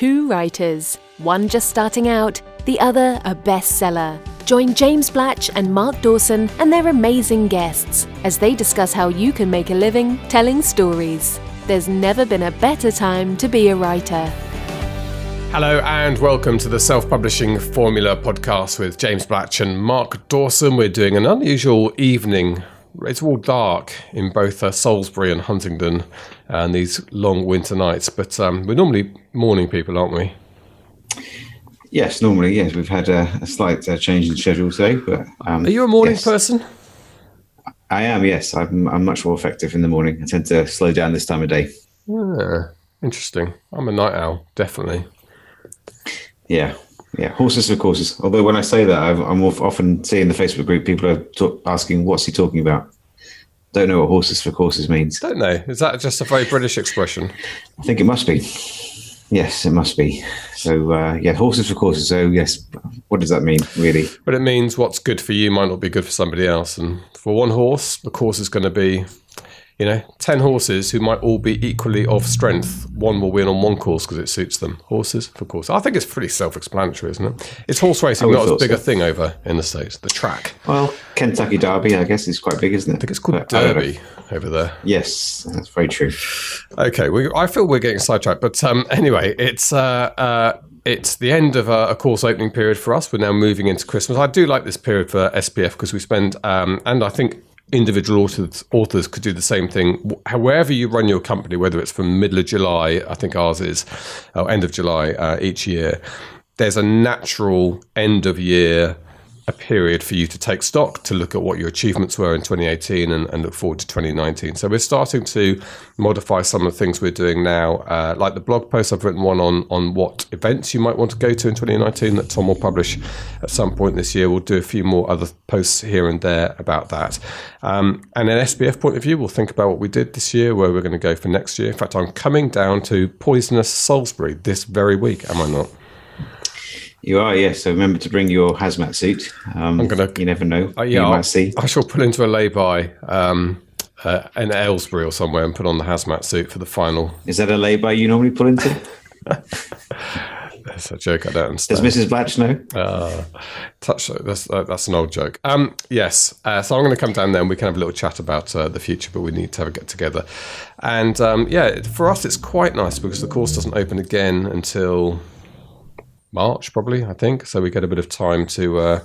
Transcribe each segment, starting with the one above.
two writers, one just starting out, the other a bestseller. Join James Blatch and Mark Dawson and their amazing guests as they discuss how you can make a living telling stories. There's never been a better time to be a writer. Hello and welcome to the Self-Publishing Formula podcast with James Blatch and Mark Dawson. We're doing an unusual evening. It's all dark in both Salisbury and Huntingdon and these long winter nights, but we're normally morning people, aren't we? Yes, normally, yes. We've had a slight change in schedule today. But are you a morning person? I am, yes. I'm much more effective in the morning. I tend to slow down this time of day. Interesting. I'm a night owl, definitely. Yeah. Horses for courses. Although when I say that, I'm often seeing the Facebook group, people are asking, what's he talking about? Don't know what horses for courses means. Don't know. Is that just a very British expression? I think it must be. Yes, it must be. So, horses for courses. So, yes, what does that mean, really? Well, it means what's good for you might not be good for somebody else. And for one horse, the course is going to be, 10 horses who might all be equally of strength. One will win on one course because it suits them. Horses for course. I think it's pretty self-explanatory, isn't it? It's horse racing not as big a thing over in the States, the track. Well, Kentucky Derby, I guess, is quite big, isn't it? I think it's called Derby over there. Yes, that's very true. Okay, I feel we're getting sidetracked, but anyway, it's the end of a course opening period for us. We're now moving into Christmas. I do like this period for SPF because we spend, and I think individual authors could do the same thing. However you run your company, whether it's from middle of July, I think ours is, or end of July each year, there's a natural end of year a period for you to take stock, to look at what your achievements were in 2018 and look forward to 2019. So we're starting to modify some of the things we're doing now, like the blog post. I've written one on what events you might want to go to in 2019 that Tom will publish at some point this year. We'll do a few more other posts here and there about that. And an SPF point of view, we'll think about what we did this year, where we're going to go for next year. In fact, I'm coming down to poisonous Salisbury this very week, am I not? You are, yes. So remember to bring your hazmat suit. You never know. You might see. I shall pull into a lay-by in Aylesbury or somewhere and put on the hazmat suit for the final. Is that a lay-by you normally pull into? That's a joke I don't understand. Does Mrs. Blatch know? That's an old joke. Yes. So I'm going to come down there and we can have a little chat about the future, but we need to have a get-together. And for us it's quite nice because the course doesn't open again until March, probably, I think. So we get a bit of time to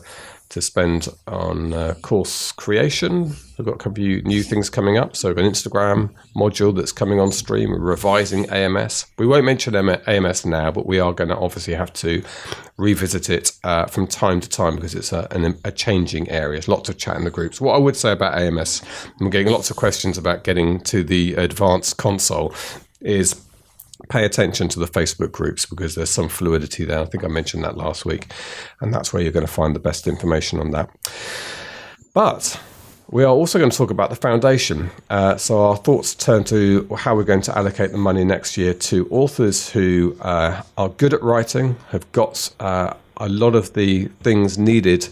spend on course creation. We've got a couple of new things coming up. So we've got an Instagram module that's coming on stream. We're revising AMS. We won't mention AMS now, but we are going to obviously have to revisit it from time to time because it's a changing area. There's lots of chat in the groups. What I would say about AMS, I'm getting lots of questions about getting to the advanced console, is pay attention to the Facebook groups because there's some fluidity there. I think I mentioned that last week, and that's where you're going to find the best information on that. But we are also going to talk about the foundation. So our thoughts turn to how we're going to allocate the money next year to authors who are good at writing, have got a lot of the things needed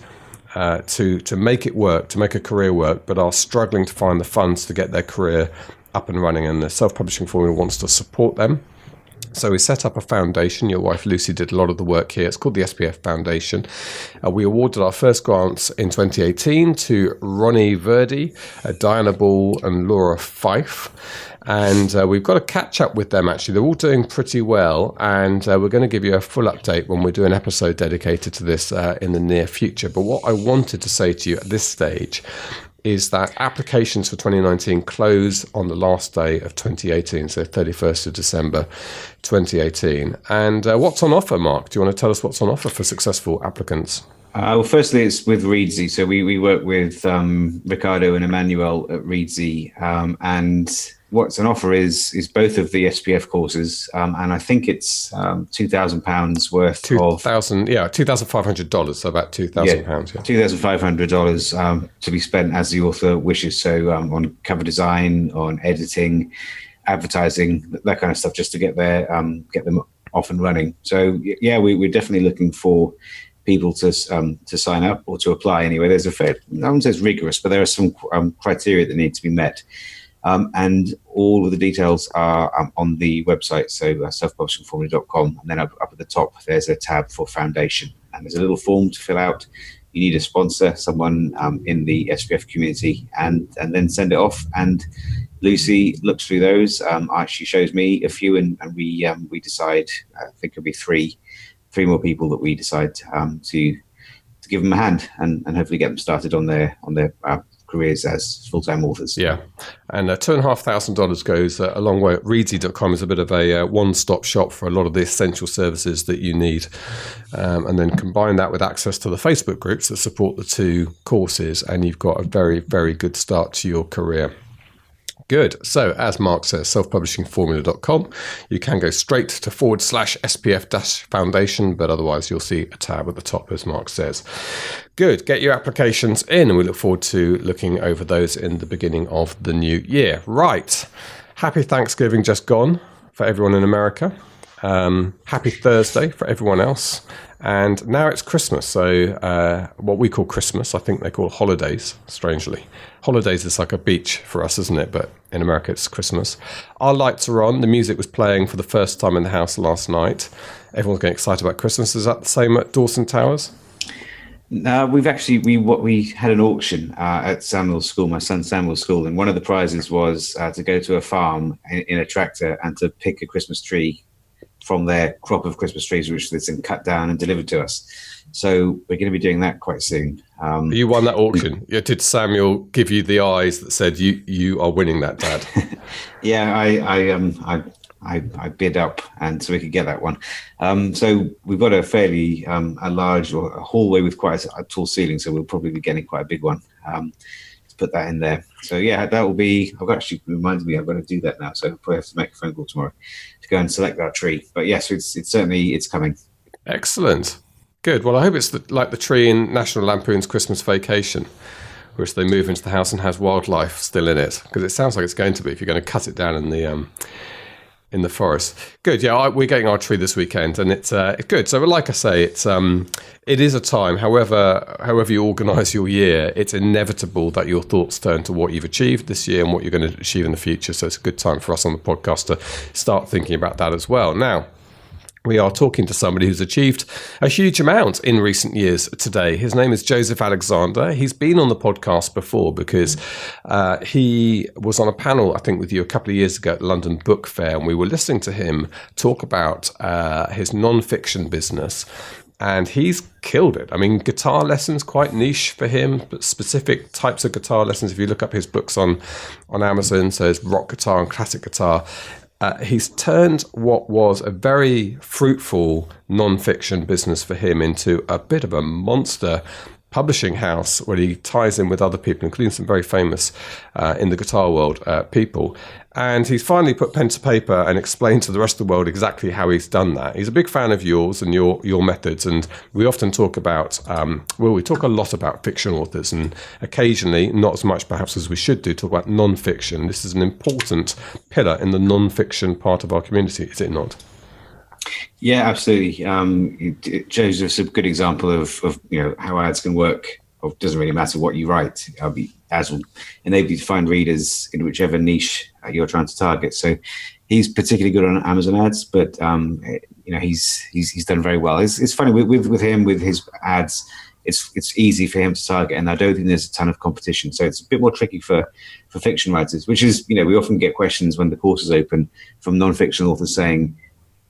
to make it work, to make a career work, but are struggling to find the funds to get their career up and running, and the Self-Publishing Formula wants to support them. So we set up a foundation. Your wife Lucy did a lot of the work here. It's called the SPF Foundation. We awarded our first grants in 2018 to Ronnie Verdi, Diana Ball and Laura Fife. And we've got to catch up with them, actually. They're all doing pretty well. And we're going to give you a full update when we do an episode dedicated to this in the near future. But what I wanted to say to you at this stage is that applications for 2019 close on the last day of 2018, so 31st of December 2018. And what's on offer, Mark? Do you want to tell us what's on offer for successful applicants? Well, firstly, it's with Reedsy. So we work with Ricardo and Emmanuel at Reedsy, and what's on offer is both of the SPF courses, and I think it's £2,000 worth $2,500, so about £2,000. $2,500 to be spent as the author wishes. So on cover design, on editing, advertising, that kind of stuff, just to get them off and running. So yeah, we're definitely looking for people to sign up or to apply anyway. There's no one says rigorous, but there are some criteria that need to be met. And all of the details are on the website, so selfpublishingformula.com. And then up at the top, there's a tab for Foundation. And there's a little form to fill out. You need a sponsor, someone in the SPF community, and then send it off. And Lucy looks through those. She shows me a few, and we decide. I think it'll be three more people that we decide to give them a hand and hopefully get them started on their careers as full-time authors. Yeah, and $2,500 goes a long way. Readsy.com is a bit of a one-stop shop for a lot of the essential services that you need, and then combine that with access to the Facebook groups that support the two courses, and you've got a very, very good start to your career. Good. So, as Mark says, selfpublishingformula.com. You can go straight to /SPF-Foundation, but otherwise you'll see a tab at the top, as Mark says. Good. Get your applications in, and we look forward to looking over those in the beginning of the new year. Right. Happy Thanksgiving just gone for everyone in America. Happy Thursday for everyone else. And now it's Christmas. So what we call Christmas, I think they call holidays, strangely. Holidays is like a beach for us, isn't it? But in America, it's Christmas. Our lights are on. The music was playing for the first time in the house last night. Everyone's getting excited about Christmas. Is that the same at Dawson Towers? No, we had an auction at Samuel's school, my son Samuel's school, and one of the prizes was to go to a farm in a tractor and to pick a Christmas tree from their crop of Christmas trees, which they've been cut down and delivered to us. So we're going to be doing that quite soon. You won that auction. Did Samuel give you the eyes that said you are winning that, Dad? Yeah, I bid up, and so we could get that one. So we've got a fairly a large or a hallway with quite a tall ceiling, so we'll probably be getting quite a big one. Put that in there. So yeah, that will be. I've actually reminded me I've got to do that now. So I'll probably have to make a phone call tomorrow to go and select our tree. But yes, it's certainly coming. Excellent, good. Well, I hope it's like the tree in National Lampoon's Christmas Vacation, which they move into the house and has wildlife still in it, because it sounds like it's going to be if you're going to cut it down in the forest. Good, yeah, we're getting our tree this weekend, and it's good. So, like I say, it is a time. However you organise your year, it's inevitable that your thoughts turn to what you've achieved this year and what you're going to achieve in the future. So, it's a good time for us on the podcast to start thinking about that as well. Now, we are talking to somebody who's achieved a huge amount in recent years today. His name is Joseph Alexander. He's been on the podcast before because he was on a panel, I think, with you a couple of years ago at London Book Fair, and we were listening to him talk about his non-fiction business. And he's killed it. I mean, guitar lessons, quite niche for him, but specific types of guitar lessons. If you look up his books on Amazon, so it's rock guitar and classic guitar. He's turned what was a very fruitful non-fiction business for him into a bit of a monster publishing house where he ties in with other people, including some very famous in the guitar world people. And he's finally put pen to paper and explained to the rest of the world exactly how he's done that. He's a big fan of yours and your methods. And we often talk about, we talk a lot about fiction authors, and occasionally, not as much perhaps as we should do, talk about non-fiction. This is an important pillar in the non-fiction part of our community, is it not? Yeah, absolutely. Joseph's a good example of how ads can work. It doesn't really matter what you write. Ads will enable you to find readers in whichever niche you're trying to target. So he's particularly good on Amazon ads, but he's done very well. It's funny with him, with his ads. It's easy for him to target, and I don't think there's a ton of competition. So it's a bit more tricky for fiction writers, which is, we often get questions when the course is open from non-fiction authors saying,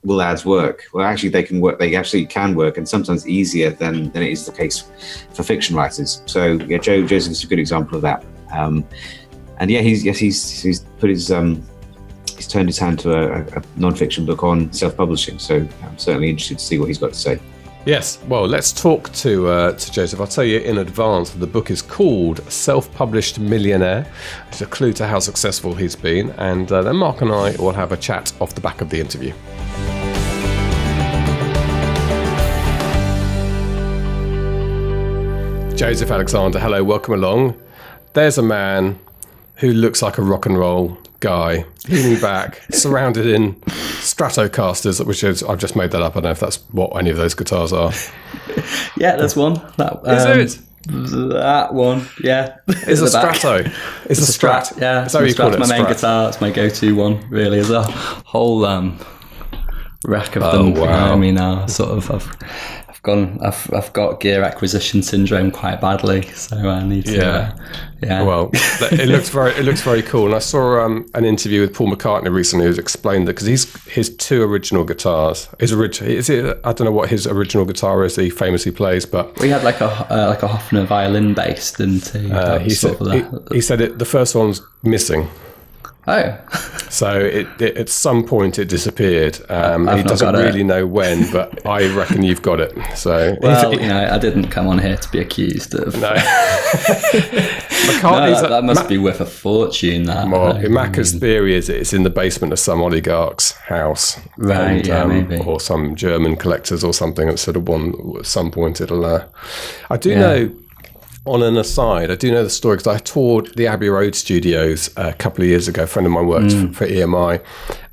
will ads work? Well, actually, they can work. They absolutely can work, and sometimes easier than it is the case for fiction writers. So, yeah, Joseph's a good example of that. And yeah, he's put his he's turned his hand to a non-fiction book on self-publishing. So I'm certainly interested to see what he's got to say. Yes, well, let's talk to Joseph. I'll tell you in advance that the book is called Self-Published Millionaire. It's a clue to how successful he's been. And then Mark and I will have a chat off the back of the interview. Joseph Alexander, hello, welcome along. There's a man who looks like a rock and roll guy, leaning back, surrounded in Stratocasters, which is, I've just made that up. I don't know if that's what any of those guitars are. Yeah, that's one. Is it? That one, yeah. It's a Strato. It's a Strat. Yeah, That's how you call it. My main Strat. guitar. It's my go-to one. Really, there's a whole rack of them wow. behind me now. Sort of, I've got gear acquisition syndrome quite badly, so I need to. Yeah. Well, it looks very cool. And I saw an interview with Paul Mccartney recently who's explained that, because his two original guitars, I don't know what his original guitar is that he famously plays, but we had like a Hofner violin bass, didn't he? He said the first one's missing. Oh. So at some point it disappeared. He doesn't really know when, but I reckon you've got it. So I didn't come on here to be accused of. No. That must be worth a fortune. Macca's theory is it's in the basement of some oligarch's house, right? Maybe, or some German collectors or something. That sort of one at some point it'll. I do know. On an aside, I do know the story because I toured the Abbey Road studios a couple of years ago. A friend of mine worked for EMI,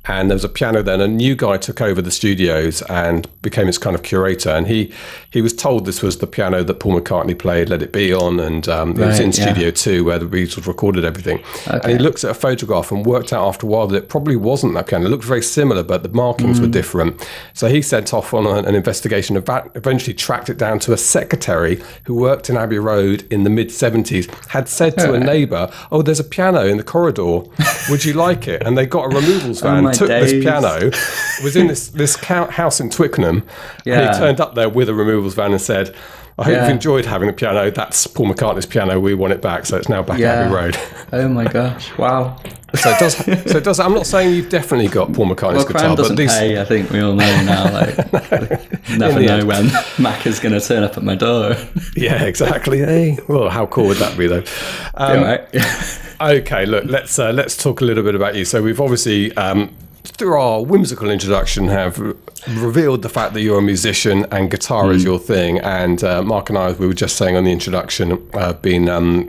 and there was a piano there, and a new guy took over the studios and became its kind of curator. And he was told this was the piano that Paul McCartney played Let It Be on, and it was in Studio 2 where the Beatles recorded everything. Okay. And he looked at a photograph and worked out after a while that it probably wasn't that piano. It looked very similar, but the markings were different. So he sent off on an investigation, eventually tracked it down to a secretary who worked in Abbey Road in the mid-70s, had said to a neighbour, "Oh, there's a piano in the corridor. Would you like it?" And they got a removals van, took this piano, was in this house in Twickenham, and he turned up there with a removals van and said, "I hope you've enjoyed having a piano. That's Paul McCartney's piano. We want it back, so it's now back at Abbey Road." Oh my gosh! Wow. So it does. I'm not saying you've definitely got Paul McCartney's guitar, but pay, I think we all know now. Never know when Mac is going to turn up at my door. Yeah, exactly. Hey, well, how cool would that be, though? Okay, look, let's talk a little bit about you. So we've obviously, through our whimsical introduction, have revealed the fact that you're a musician and guitar is your thing. And Mark and I, we were just saying on the introduction, been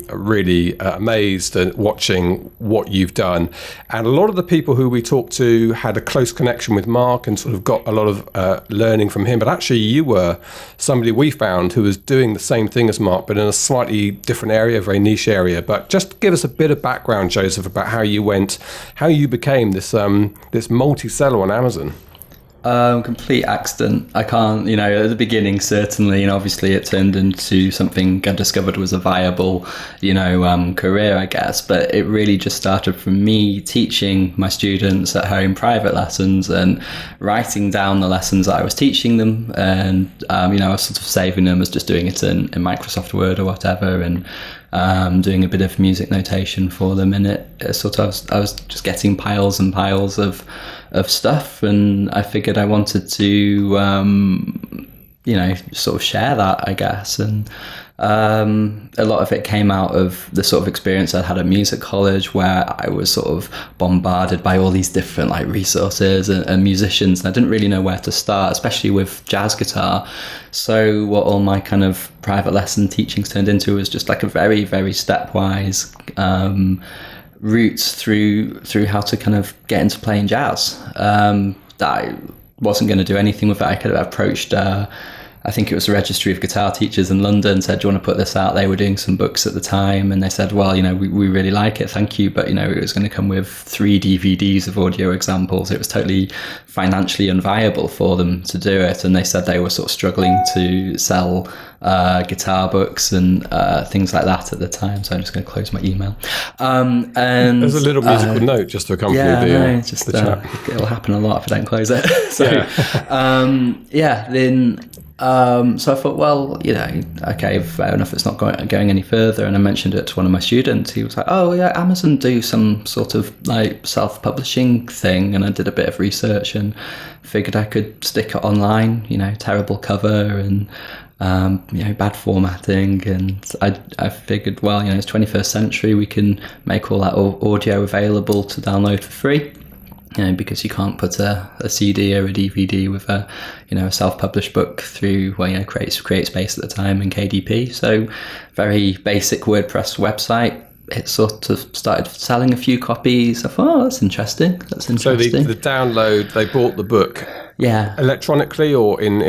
really amazed at watching what you've done. And a lot of the people who we talked to had a close connection with Mark and sort of got a lot of learning from him. But actually, you were somebody we found who was doing the same thing as Mark, but in a slightly different area, a very niche area. But just give us a bit of background, Joseph, about how you became this multi-seller on Amazon. Complete accident. I can't, at the beginning, certainly, obviously it turned into something I discovered was a viable, career, I guess. But it really just started from me teaching my students at home private lessons and writing down the lessons that I was teaching them. And, I was sort of saving them as just doing it in Microsoft Word or whatever. And doing a bit of music notation for them, and I was just getting piles and piles of stuff, and I figured I wanted to sort of share that, I guess. And a lot of it came out of the sort of experience I had at music college, where I was sort of bombarded by all these different resources and musicians, and I didn't really know where to start, especially with jazz guitar. So what all my kind of private lesson teachings turned into was just a very, very stepwise routes through how to kind of get into playing jazz. That I wasn't going to do anything with it. I could have approached I think it was the Registry of Guitar Teachers in London, said, "Do you want to put this out?" They were doing some books at the time, and they said, "Well, we really like it, thank you, but it was going to come with 3 DVDs of audio examples." It was totally financially unviable for them to do it, and they said they were sort of struggling to sell guitar books and things like that at the time. So I'm just going to close my email. And there's a little musical note just to accompany the chat. It'll happen a lot if I don't close it. So I thought, well, okay, fair enough, it's not going any further. And I mentioned it to one of my students. He was like, "Oh yeah, Amazon do some sort of self-publishing thing." And I did a bit of research and figured I could stick it online, terrible cover and bad formatting, and I figured, well, it's 21st century, we can make all that audio available to download for free. Because you can't put a CD or a DVD with a self-published book through, CreateSpace at the time and KDP. So very basic WordPress website. It sort of started selling a few copies. I thought, that's interesting. So the download, they bought the book. Yeah. Electronically or in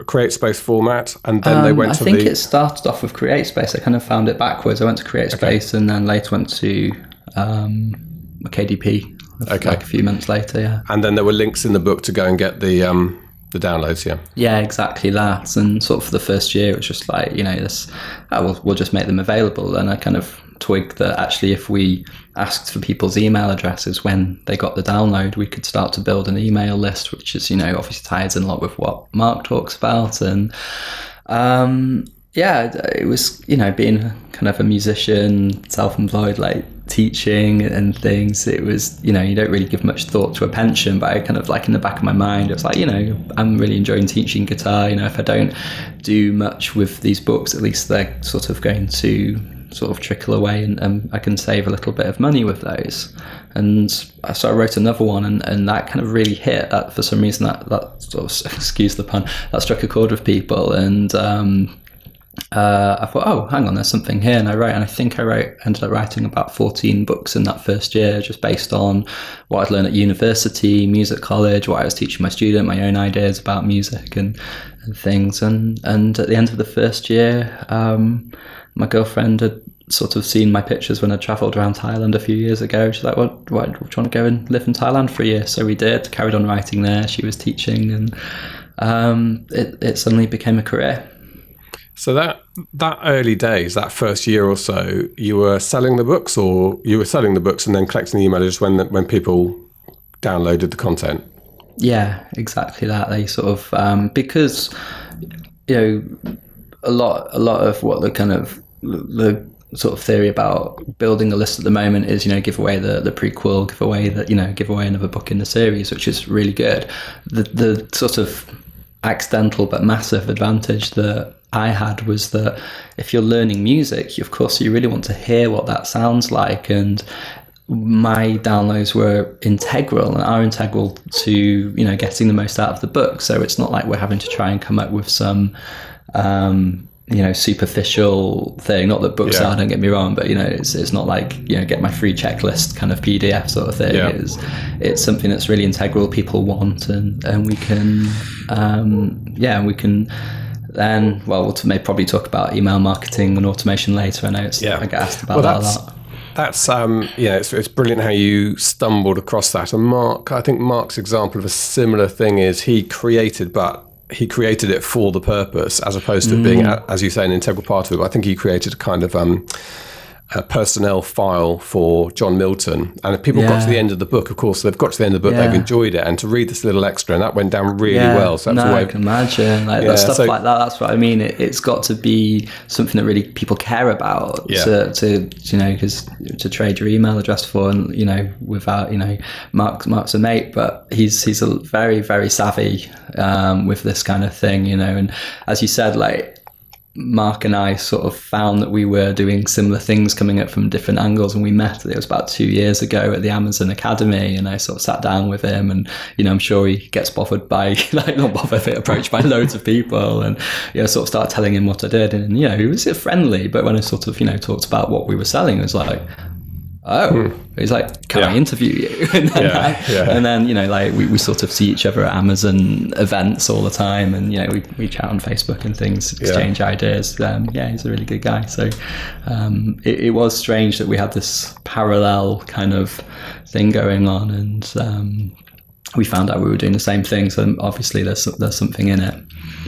CreateSpace format, and then they went to I think it started off with CreateSpace. I kind of found it backwards. I went to CreateSpace and then later went to KDP. Like a few months later, yeah. And then there were links in the book to go and get the downloads, yeah. Yeah, exactly that. And sort of for the first year, it was just like, we'll just make them available. And I kind of twigged that actually if we asked for people's email addresses when they got the download, we could start to build an email list, which is, obviously ties in a lot with what Mark talks about. And it was, being kind of a musician, self-employed, like teaching and things, it was, you don't really give much thought to a pension, but I kind of like in the back of my mind, it was like, I'm really enjoying teaching guitar. If I don't do much with these books, at least they're sort of going to sort of trickle away and I can save a little bit of money with those. And so I wrote another one and that kind of really hit. For some reason that sort of, excuse the pun, that struck a chord with people. And I thought, oh, hang on, there's something here. And I think I ended up writing about 14 books in that first year, just based on what I'd learned at university, music college, what I was teaching my student, my own ideas about music and things. And at the end of the first year, my girlfriend had sort of seen my pictures when I travelled around Thailand a few years ago. She's like, do you want to go and live in Thailand for a year? So we did, carried on writing there. She was teaching, and it suddenly became a career. So that early days, that first year or so, you were selling the books, or you were selling the books and then collecting the emails when people downloaded the content? Yeah, exactly that. They sort of because a lot of what the sort of theory about building a list at the moment is, give away the prequel, give away another book in the series, which is really good. The sort of accidental but massive advantage that I had was that if you're learning music, of course you really want to hear what that sounds like, and my downloads were integral and are integral to getting the most out of the book. So it's not like we're having to try and come up with some superficial thing. Not that books are, don't get me wrong, but it's not like get my free checklist kind of PDF sort of thing. It's something that's really integral, people want, and we can we can then, we'll probably talk about email marketing and automation later. I know I get asked about that a lot. That's it's brilliant how you stumbled across that. And I think Mark's example of a similar thing is he created it for the purpose, as opposed to it being, as you say, an integral part of it. But I think he created a kind of a personnel file for John Milton. And if people got to the end of the book, of course, they've got to the end of the book, they've enjoyed it. And to read this little extra, and that went down really well. So that's I can imagine. Stuff like that, that's what I mean. It's got to be something that really people care about because to trade your email address for, and, without, Mark's a mate, but he's a very, very savvy with this kind of thing, and as you said, like, Mark and I sort of found that we were doing similar things coming up from different angles, and we met, it was about 2 years ago at the Amazon Academy, and I sort of sat down with him, and I'm sure he gets bothered by approached by loads of people, and sort of started telling him what I did, and he was friendly, but when I sort of talked about what we were selling, it was like, he's like, can I interview you? And then, we sort of see each other at Amazon events all the time, and we chat on Facebook and things, exchange ideas. He's a really good guy. So it was strange that we had this parallel kind of thing going on, and we found out we were doing the same thing. So obviously there's something in it.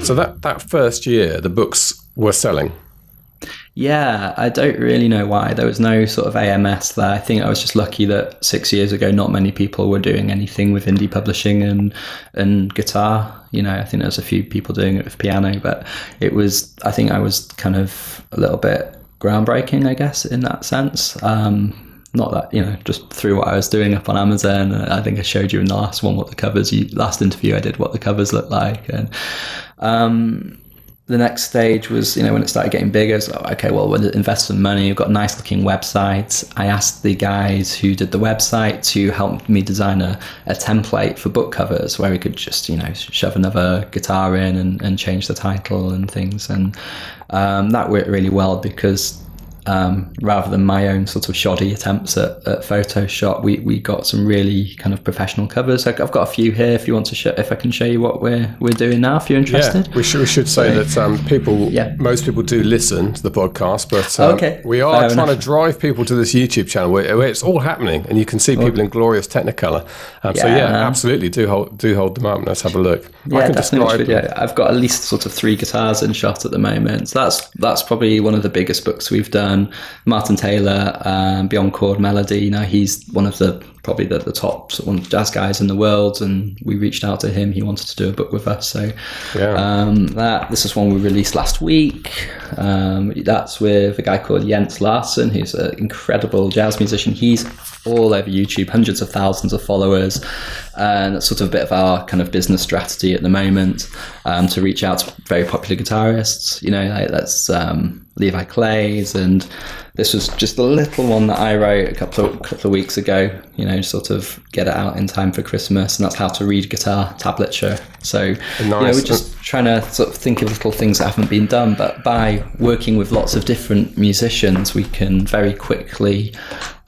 So that first year, the books were selling. Yeah, I don't really know why. There was no sort of AMS there. I think I was just lucky that 6 years ago, not many people were doing anything with indie publishing and guitar. I think there was a few people doing it with piano, but I think I was kind of a little bit groundbreaking, I guess, in that sense. Not that, just through what I was doing up on Amazon. I think I showed you in the last one last interview I did what the covers looked like. And the next stage was, when it started getting bigger, it's like, okay, well, we'll invest some money. We've got a nice looking website. I asked the guys who did the website to help me design a template for book covers where we could just, shove another guitar in and change the title and things. And that worked really well because rather than my own sort of shoddy attempts at Photoshop, we got some really kind of professional covers. I've got a few here if you want to if I can show you what we're doing now, if you're interested. Yeah, we should say that most people do listen to the podcast, but we are trying to drive people to this YouTube channel where it's all happening, and you can see people in glorious Technicolor. Absolutely do hold them up. Let's have a look. Yeah, I can describe. I've got at least sort of 3 guitars in shot at the moment. So that's probably one of the biggest books we've done. Martin Taylor, Beyond Chord Melody. He's one of probably the top sort of jazz guys in the world, and we reached out to him. He wanted to do a book with us. So this is one we released last week. That's with a guy called Jens Larsen, who's an incredible jazz musician. He's all over YouTube, hundreds of thousands of followers, and that's sort of a bit of our kind of business strategy at the moment, to reach out to very popular guitarists. That's Levi Clays, and this was just a little one that I wrote a couple of weeks ago. Sort of get it out in time for Christmas, and that's how to read guitar tablature. So we're just trying to sort of think of little things that haven't been done, but by working with lots of different musicians, we can very quickly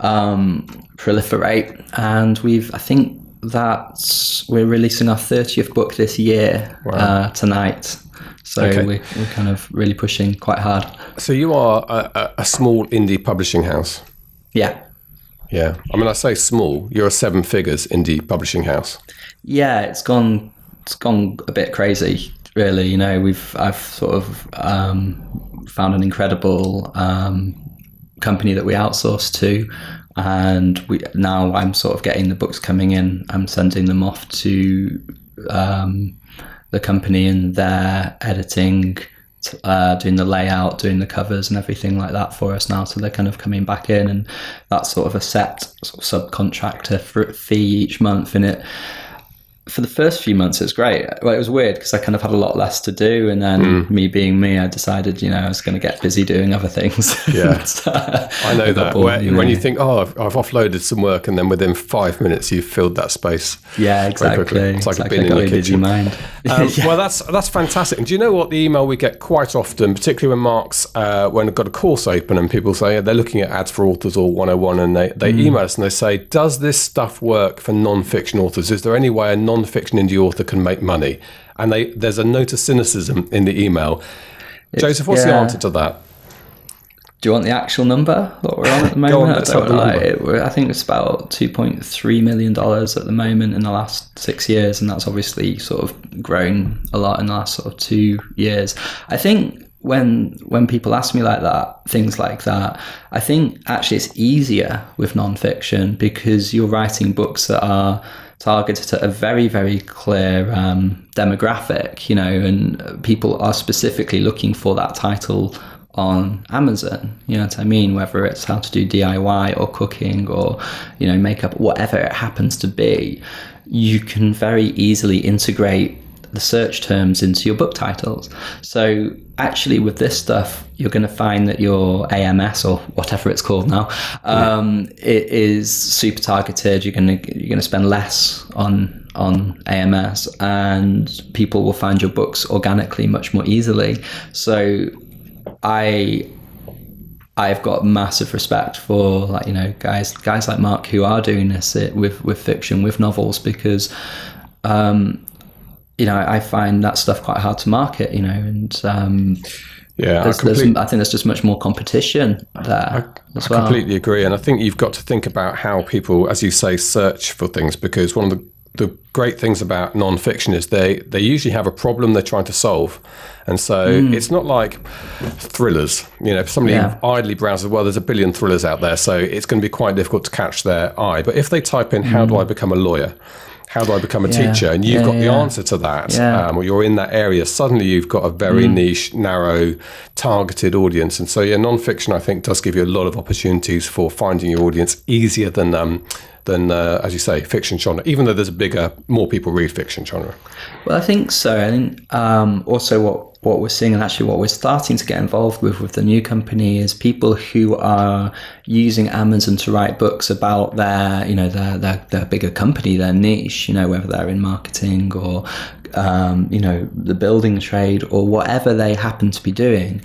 proliferate. And I think that we're releasing our 30th book this year. Wow. Tonight. So we're kind of really pushing quite hard. So you are a small indie publishing house. Yeah. Yeah. I mean, I say small. You're a 7 figures indie publishing house. Yeah, it's gone a bit crazy, really. I've sort of found an incredible company that we outsource to, and now I'm sort of getting the books coming in. I'm sending them off to the company, and they're editing, doing the layout, doing the covers and everything like that for us now. So they're kind of coming back in, and that's sort of a set sort of subcontractor fee each month. And for the first few months, it's great. Well, it was weird because I kind of had a lot less to do, and then me being me, I decided, I was going to get busy doing other things. Yeah, I know that. When you think, I've offloaded some work, and then within 5 minutes, you've filled that space. Yeah, exactly. It's like a bin in your kitchen. Mind. Well, that's fantastic. And do you know what? The email we get quite often, particularly when Mark's when I've got a course open and people say they're looking at ads for authors or 101, and they email us and they say, does this stuff work for non-fiction authors? Is there any way a non-fiction indie author can make money? And there's a note of cynicism in the email. Joseph, what's the answer to that? Do you want the actual number that we're on at the moment? Go on, let's have the number. I think it's about $2.3 million at the moment in the last 6 years, and that's obviously sort of grown a lot in the last sort of 2 years. I think when people ask me like that, things like that, I think actually it's easier with non-fiction because you're writing books that are targeted at a very, very clear demographic, and people are specifically looking for that title on Amazon, you know what I mean? Whether it's how to do DIY or cooking or, makeup, whatever it happens to be, you can very easily integrate the search terms into your book titles. So actually with this stuff, you're going to find that your AMS or whatever it's called now, it is super targeted. You're going to spend less on AMS, and people will find your books organically much more easily. So I've got massive respect for guys like Mark who are doing this with fiction, with novels, because I find that stuff quite hard to market, and I think there's just much more competition there as well. I completely agree, and I think you've got to think about how people, as you say, search for things, because one of the great things about non-fiction is they usually have a problem they're trying to solve. And so it's not like thrillers. If somebody idly browses, well, there's a billion thrillers out there, so it's going to be quite difficult to catch their eye. But if they type in, how do I become a lawyer? How do I become a teacher? And you've got the answer to that, or you're in that area, suddenly you've got a very niche, narrow, targeted audience. And so, non-fiction, I think, does give you a lot of opportunities for finding your audience easier than as you say, fiction genre, even though there's more people read fiction genre. Well, I think so. I think also what we're seeing, and actually what we're starting to get involved with the new company, is people who are using Amazon to write books about their bigger company, their niche, whether they're in marketing or the building trade, or whatever they happen to be doing,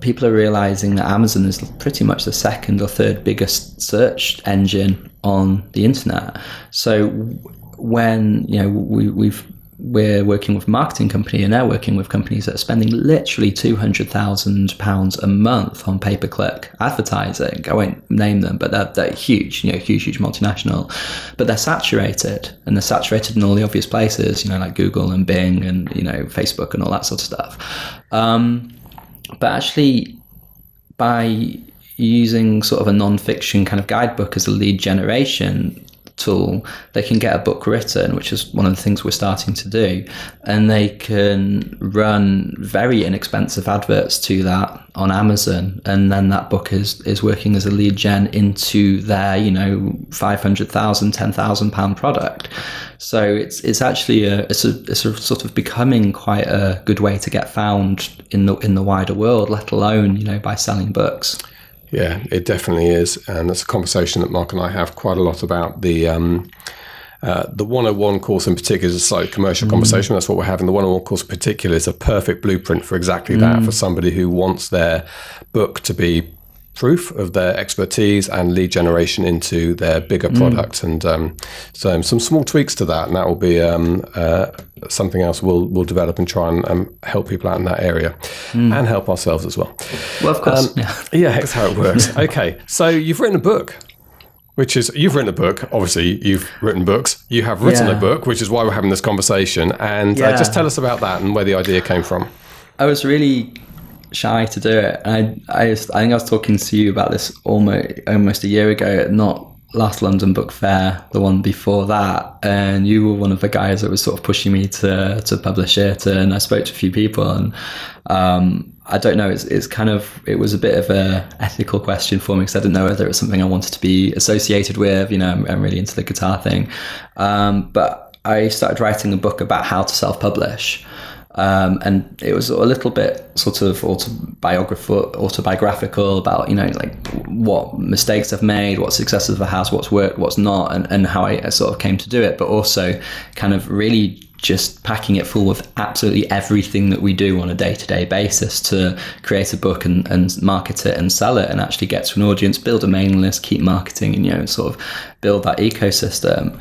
people are realizing that Amazon is pretty much the second or third biggest search engine on the internet. So when we're working with a marketing company, and they're working with companies that are spending literally £200,000 a month on pay-per-click advertising. I won't name them, but they're huge, huge multinational. But they're saturated, and they're saturated in all the obvious places, like Google and Bing and, Facebook and all that sort of stuff. But actually, by using sort of a non-fiction kind of guidebook as a lead generation tool, they can get a book written, which is one of the things we're starting to do, and they can run very inexpensive adverts to that on Amazon, and then that book is working as a lead gen into their £500,000, £10,000 product. So it's actually it's sort of becoming quite a good way to get found in the wider world, let alone by selling books. Yeah, it definitely is. And that's a conversation that Mark and I have quite a lot about. The 101 course in particular is a slightly commercial conversation. That's what we're having. The 101 course in particular is a perfect blueprint for exactly that, for somebody who wants their book to be proof of their expertise and lead generation into their bigger product. And so some small tweaks to that, and that will be something else we'll develop and try and help people out in that area and help ourselves as well. Well, of course. Yeah, that's how it works. Okay, so you've written a book. You've written a book, obviously you've written books, you have written a book, which is why we're having this conversation. And just tell us about that and where the idea came from. I was really shy to do it. I think I was talking to you about this almost a year ago, not last London Book Fair, the one before that, and you were one of the guys that was sort of pushing me to publish it, and I spoke to a few people, and I don't know, it was a bit of a ethical question for me, because I didn't know whether it was something I wanted to be associated with. I'm really into the guitar thing, but I started writing a book about how to self-publish. And it was a little bit sort of autobiographical about, what mistakes I've made, what successes I've had, what's worked, what's not, and how I sort of came to do it, but also kind of really just packing it full with absolutely everything that we do on a day-to-day basis to create a book and market it and sell it and actually get to an audience, build a mailing list, keep marketing, and sort of build that ecosystem.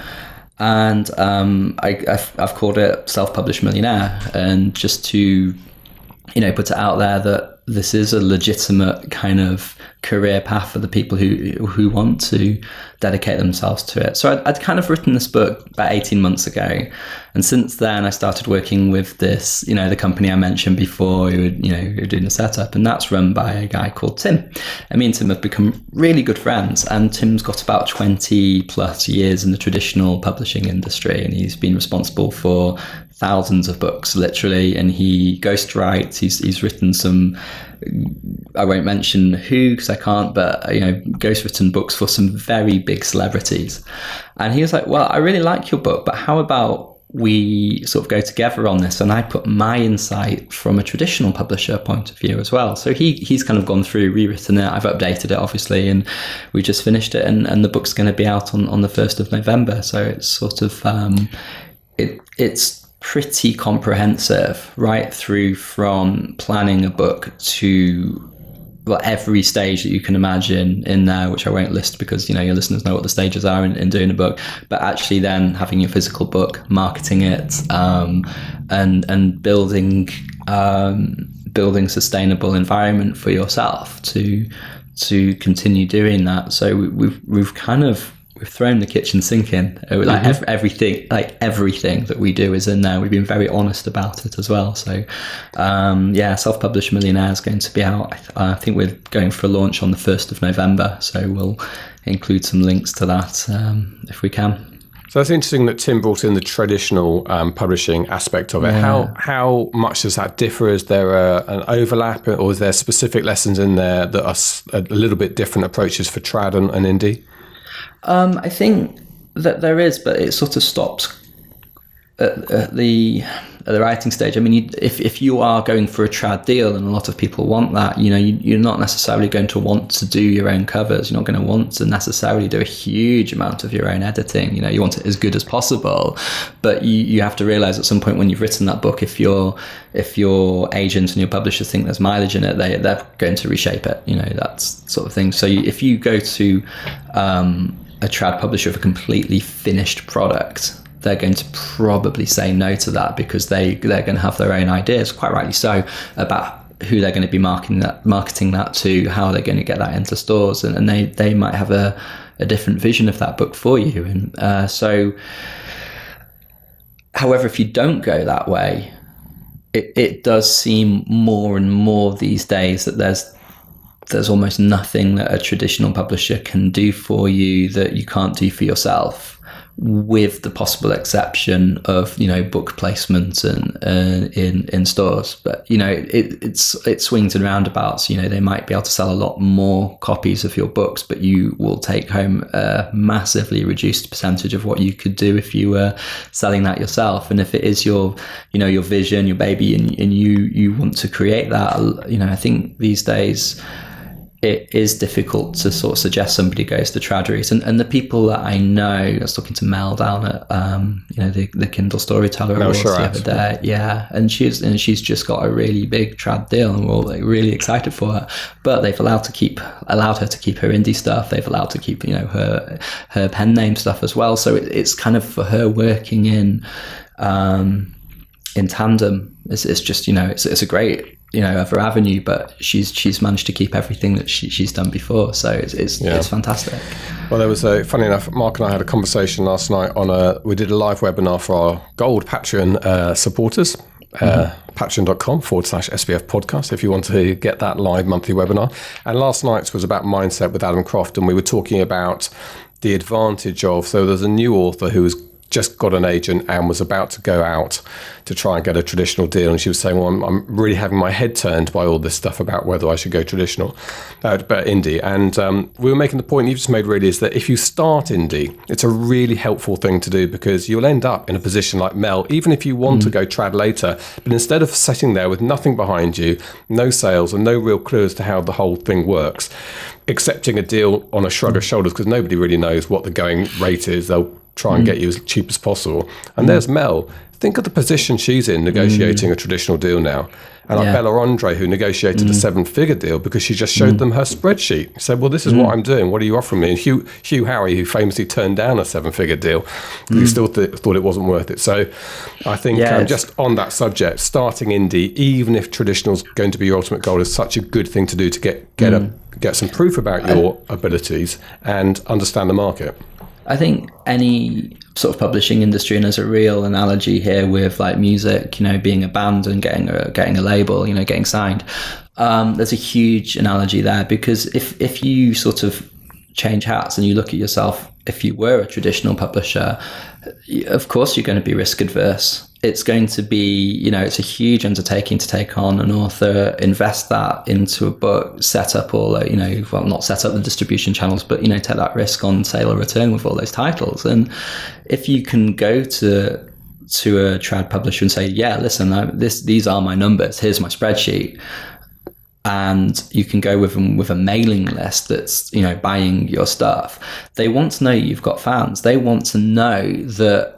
And I've called it Self-Published Millionaire, and just to put it out there that this is a legitimate kind of career path for the people who want to dedicate themselves to it. So I'd kind of written this book about 18 months ago, and since then I started working with this, the company I mentioned before, who were doing the setup, and that's run by a guy called Tim. And me and Tim have become really good friends, and Tim's got about 20 plus years in the traditional publishing industry, and he's been responsible for thousands of books, literally, and he ghostwrites. He's written some, I won't mention who because I can't, but ghostwritten books for some very big celebrities. And he was like, well, I really like your book, but how about we sort of go together on this, and I put my insight from a traditional publisher point of view as well. So he's kind of gone through, rewritten it, I've updated it obviously, and we just finished it, and the book's going to be out on the 1st of November. So it's sort of it's pretty comprehensive, right through from planning a book to every stage that you can imagine in there, which I won't list because your listeners know what the stages are in doing a book, but actually then having your physical book, marketing it, and building sustainable environment for yourself to continue doing that. So we've thrown the kitchen sink in. Everything that we do is in there. We've been very honest about it as well. So, Self-Published Millionaire is going to be out. I think we're going for a launch on the 1st of November. So we'll include some links to that if we can. So it's interesting that Tim brought in the traditional publishing aspect of it. Yeah. How much does that differ? Is there an overlap, or is there specific lessons in there that are a little bit different approaches for trad and indie? I think that there is, but it sort of stops at the the writing stage, I mean, if you are going for a trad deal, and a lot of people want that, you're not necessarily going to want to do your own covers. You're not going to want to necessarily do a huge amount of your own editing. You want it as good as possible, but you have to realize at some point when you've written that book, if your agent and your publishers think there's mileage in it, they're going to reshape it. That sort of thing. So if you go to a trad publisher of a completely finished product, they're going to probably say no to that, because they're going to have their own ideas, quite rightly so, about who they're going to be marketing that to, how they're going to get that into stores, and they might have a different vision of that book for you. And so, however, if you don't go that way, it does seem more and more these days that there's almost nothing that a traditional publisher can do for you that you can't do for yourself, with the possible exception of book placement and in stores. But it swings and roundabouts. They might be able to sell a lot more copies of your books, but you will take home a massively reduced percentage of what you could do if you were selling that yourself. And if it is your vision, your baby, and you want to create that, I think these days it is difficult to sort of suggest somebody goes the trad route. And the people that I know, I was talking to Mel down at the Kindle Storyteller Awards the other day. Yeah, and she's just got a really big trad deal, and we're all really excited for her. But they've allowed her to keep her indie stuff. They've allowed to keep her pen name stuff as well. So it's kind of for her working in tandem. It's just it's a great other avenue, but she's managed to keep everything that she's done before, so it's fantastic. Well, there was funny enough, Mark and I had a conversation last night we did a live webinar for our gold Patreon supporters, patreon.com/SPF podcast if you want to get that live monthly webinar. And last night's was about mindset with Adam Croft, and we were talking about the advantage of, so there's a new author who was just got an agent and was about to go out to try and get a traditional deal, and she was saying, well, I'm really having my head turned by all this stuff about whether I should go traditional, but indie. And we were making the point you just made, really, is that if you start indie, it's a really helpful thing to do, because you'll end up in a position like Mel, even if you want to go trad later, but instead of sitting there with nothing behind you, no sales and no real clue as to how the whole thing works, accepting a deal on a shrug of shoulders, because nobody really knows what the going rate is. They'll try and get you as cheap as possible. And there's Mel. Think of the position she's in negotiating a traditional deal now. And like Bella Andre, who negotiated a 7-figure deal because she just showed them her spreadsheet. Said, well, this is what I'm doing. What are you offering me? And Hugh Howey, who famously turned down a 7-figure deal, he still thought it wasn't worth it. So I think just on that subject, starting indie, even if traditional's going to be your ultimate goal, is such a good thing to do to get some proof about your abilities and understand the market. I think any sort of publishing industry, and there's a real analogy here with like music, being a band and getting a label, getting signed. There's a huge analogy there, because if you sort of change hats and you look at yourself, if you were a traditional publisher, of course you're going to be risk adverse. It's going to be, it's a huge undertaking to take on an author, invest that into a book, set up all, not set up the distribution channels, but, take that risk on sale or return with all those titles. And if you can go to a trad publisher and say, yeah, listen, these are my numbers, here's my spreadsheet, and you can go with them with a mailing list that's, buying your stuff, they want to know you've got fans. They want to know that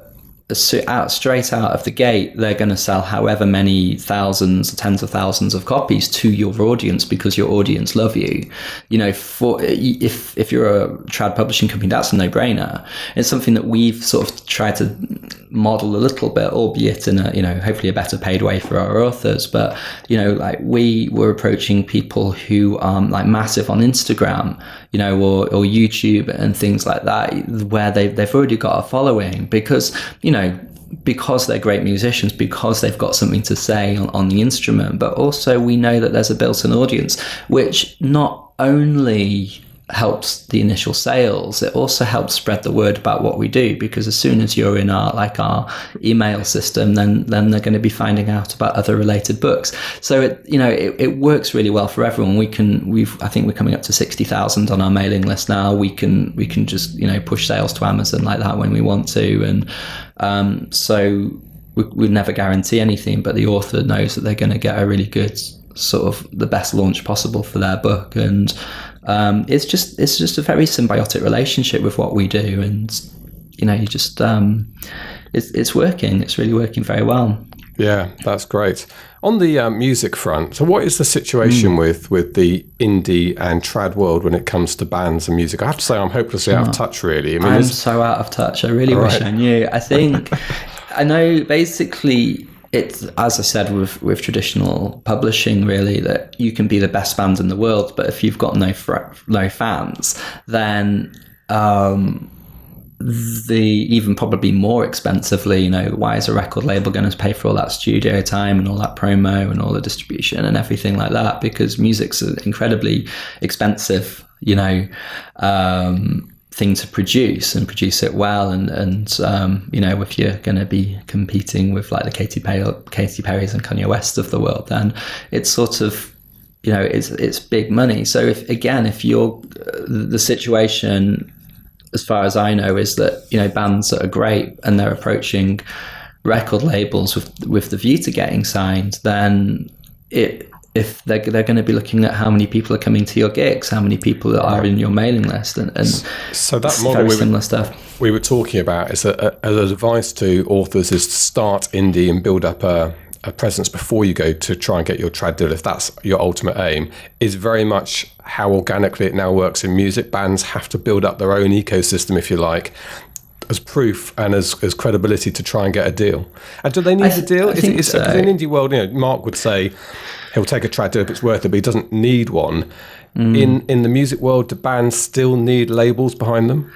straight out of the gate, they're going to sell however many thousands, tens of thousands of copies to your audience, because your audience love you. If you're a trad publishing company, that's a no-brainer. It's something that we've sort of tried to model a little bit, albeit in a hopefully a better paid way for our authors. But like we were approaching people who like massive on Instagram, or YouTube and things like that, where they've already got a following, because because they're great musicians, because they've got something to say on the instrument, but also we know that there's a built-in audience, which not only helps the initial sales, it also helps spread the word about what we do, because as soon as you're in our email system, then they're going to be finding out about other related books. So it works really well for everyone. I think we're coming up to 60,000 on our mailing list now. We can just push sales to Amazon like that when we want to, and so we never guarantee anything, but the author knows that they're going to get a really good sort of the best launch possible for their book. And it's just a very symbiotic relationship with what we do. And, you just, it's working. It's really working very well. Yeah, that's great. On the music front, so what is the situation with the indie and trad world when it comes to bands and music? I have to say I'm hopelessly out of touch, really. I mean, I'm so out of touch. I really wish I knew. I think, I know basically it's, as I said, with traditional publishing, really, that you can be the best band in the world, but if you've got no fans, then even probably more expensively, why is a record label going to pay for all that studio time and all that promo and all the distribution and everything like that? Because music's an incredibly expensive, thing to produce and produce it well. And if you're going to be competing with like the Katy Perrys and Kanye West of the world, then it's sort of, it's big money. So if you're the situation, as far as I know, is that, bands that are great and they're approaching record labels with the view to getting signed, then if they're going to be looking at how many people are coming to your gigs, how many people are in your mailing list, and so that model similar stuff we were talking about is as advice to authors is to start indie and build up a presence before you go to try and get your trad deal, if that's your ultimate aim, is very much how organically it now works in music. Bands have to build up their own ecosystem, if you like, as proof and as credibility to try and get a deal. And do they need a deal? Is it so. In indie world, Mark would say he'll take a trad deal if it's worth it, but he doesn't need one. In the music world, do bands still need labels behind them?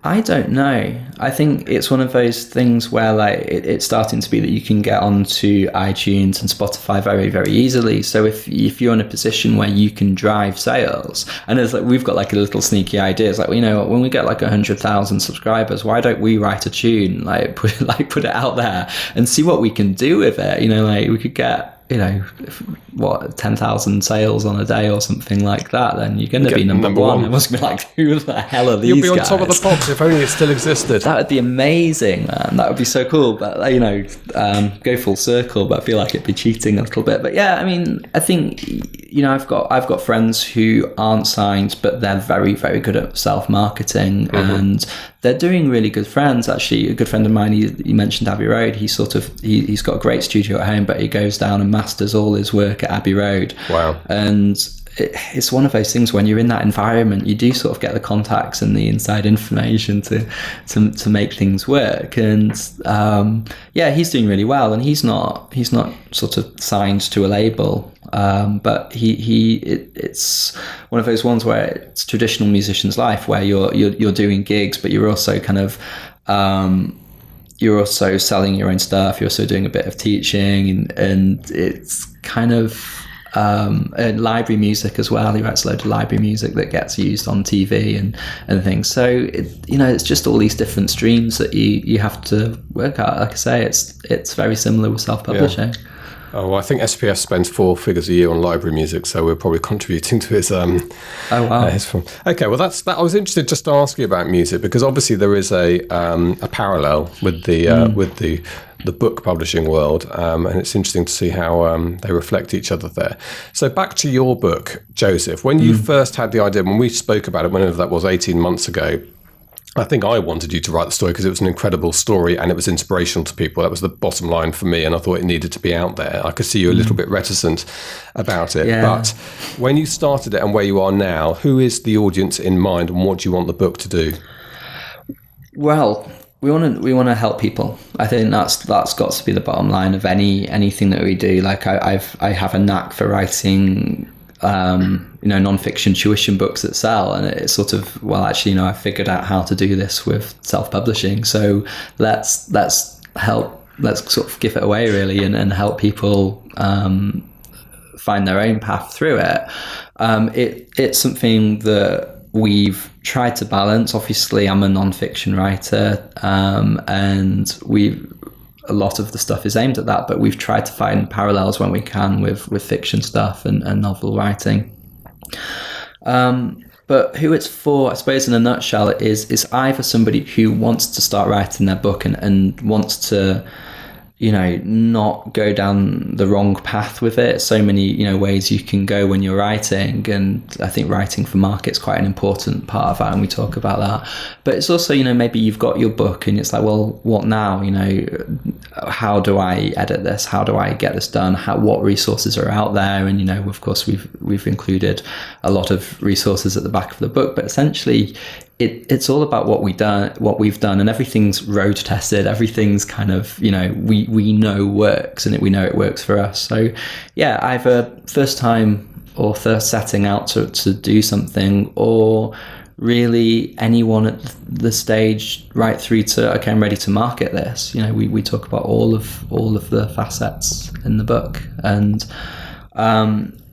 I don't know. I think it's one of those things where like it's starting to be that you can get onto iTunes and Spotify very, very easily. So if you're in a position where you can drive sales, and it's like we've got like a little sneaky idea. It's like, when we get like 100,000 subscribers, why don't we write a tune, put it out there and see what we can do with it? We could get 10,000 sales on a day or something like that, then you're going to be number one. It must be like, who the hell are these guys? You'll be on top of the pops if only it still existed. That would be amazing, man. That would be so cool. But go full circle. But I feel like it'd be cheating a little bit. But yeah, I mean, I think I've got friends who aren't signed, but they're very, very good at self-marketing, and they're doing really good friends. Actually, a good friend of mine, he mentioned Abbey Road. He's got a great studio at home, but he goes down and masters all his work at Abbey Road. Wow. And it's one of those things when you're in that environment, you do sort of get the contacts and the inside information to make things work. And he's doing really well, and he's not sort of signed to a label. But it's one of those ones where it's traditional musician's life, where you're doing gigs, but you're also kind of you're also selling your own stuff. You're also doing a bit of teaching, and it's kind of library music as well. He writes a load of library music that gets used on TV and things. So it's just all these different streams that you have to work out. Like I say, it's very similar with self-publishing. Yeah. Oh, well, I think SPF spends 4 figures a year on library music, so we're probably contributing to his. Oh wow! His film. Okay, well, that's that. I was interested just to ask you about music, because obviously there is a parallel with the book publishing world, and it's interesting to see how they reflect each other there. So back to your book, Joseph. When you first had the idea, when we spoke about it, whenever that was 18 months ago. I think I wanted you to write the story because it was an incredible story and it was inspirational to people. That was the bottom line for me, and I thought it needed to be out there. I could see you a little bit reticent about it. Yeah. But when you started it and where you are now, who is the audience in mind, and what do you want the book to do? Well, we want to help people. I think that's got to be the bottom line of anything that we do. Like I have a knack for writing non-fiction tuition books that sell, and it's sort of, I figured out how to do this with self-publishing, so let's sort of give it away really, and help people find their own path through it. It's something that we've tried to balance. Obviously, I'm a non-fiction writer, and a lot of the stuff is aimed at that, but we've tried to find parallels when we can with fiction stuff and novel writing. But who it's for, I suppose in a nutshell, is either somebody who wants to start writing their book and wants to not go down the wrong path with it. So many, ways you can go when you're writing. And I think writing for market's quite an important part of that. And we talk about that. But it's also, maybe you've got your book and it's like, well, what now? How do I edit this? How do I get this done? What resources are out there? And, of course, we've included a lot of resources at the back of the book. But essentially, it's all about what we've done, and everything's road tested. Everything's kind of, we know works, and we know it works for us. So yeah, either first time author setting out to do something, or really anyone at the stage right through to, okay, I'm ready to market this. We talk about all of the facets in the book, and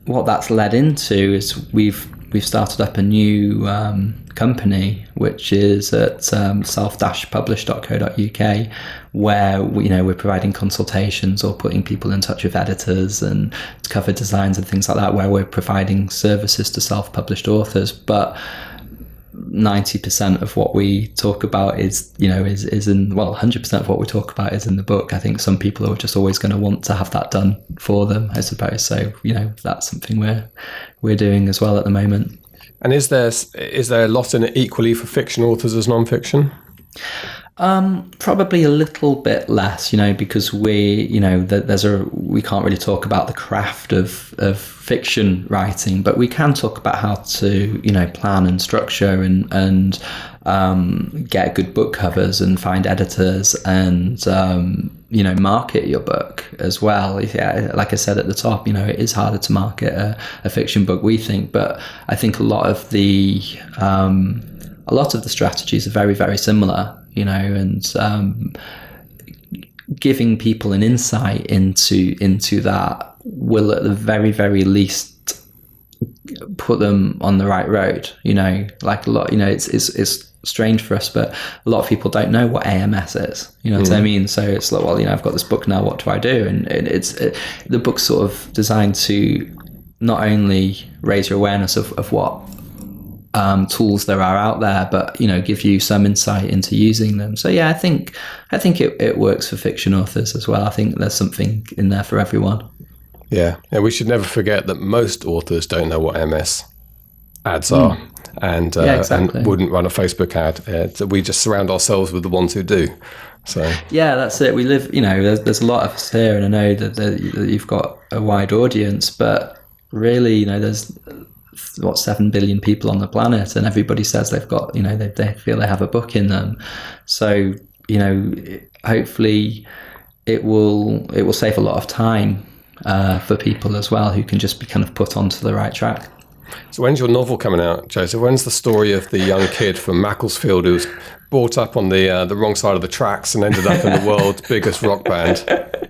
what that's led into is we've started up a new company, which is at self-publish.co.uk, where we're providing consultations or putting people in touch with editors and cover designs and things like that, where we're providing services to self-published authors. But 90% of what we talk about is in 100% of what we talk about is in the book. I think some people are just always going to want to have that done for them, I suppose. So that's something we're doing as well at the moment. And is there a lot in it equally for fiction authors as non-fiction? Probably a little bit less, because we can't really talk about the craft of fiction writing, but we can talk about how to, plan and structure and get good book covers and find editors and, market your book as well. Yeah, like I said at the top, it is harder to market a fiction book, we think, but I think a lot of the strategies are very, very similar. And giving people an insight into that will at the very, very least put them on the right road. Like a lot, it's strange for us, but a lot of people don't know what AMS is. What I mean? So it's like, well, I've got this book now, what do I do? And the book's sort of designed to not only raise your awareness of what tools there are out there, but give you some insight into using them. So yeah, I think it works for fiction authors as well. I think there's something in there for everyone. Yeah, we should never forget that most authors don't know what MS ads are, and wouldn't run a Facebook ad. We just surround ourselves with the ones who do. So yeah, that's it. We live, there's a lot of us here, and I know that you've got a wide audience, but really, there's 7 billion people on the planet, and everybody says they've got, they feel they have a book in them. So hopefully it will save a lot of time for people as well, who can just be kind of put onto the right track. So when's your novel coming out, Joseph? When's the story of the young kid from Macclesfield who's brought up on the wrong side of the tracks and ended up in the world's biggest rock band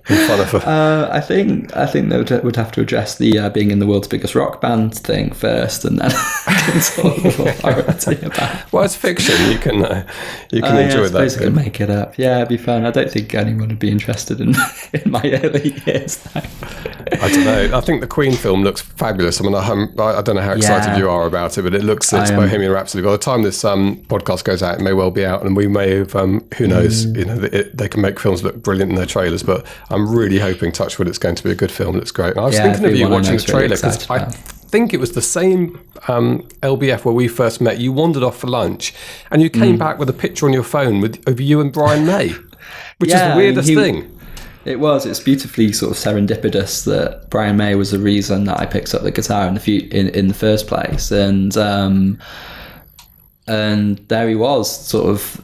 in front of her? I think they would have to address the being in the world's biggest rock band thing first, and then talk about. Well, it's fiction. You can enjoy that. I suppose I can make it up. Yeah, it'd be fun. I don't think anyone would be interested in my early years. I don't know. I think the Queen film looks fabulous. I mean, I don't know how excited you are about it, but it's Bohemian Rhapsody. By the time this podcast goes out, it may well be out, and we may have, who knows, they can make films look brilliant in their trailers, but I'm really hoping, touch wood, it's going to be a good film. It looks great. And I was thinking of you watching the trailer, because I think it was the same LBF where we first met. You wandered off for lunch, and you came back with a picture on your phone of you and Brian May, which is the weirdest thing. It's beautifully sort of serendipitous that Brian May was the reason that I picked up the guitar in the first place, and there he was, sort of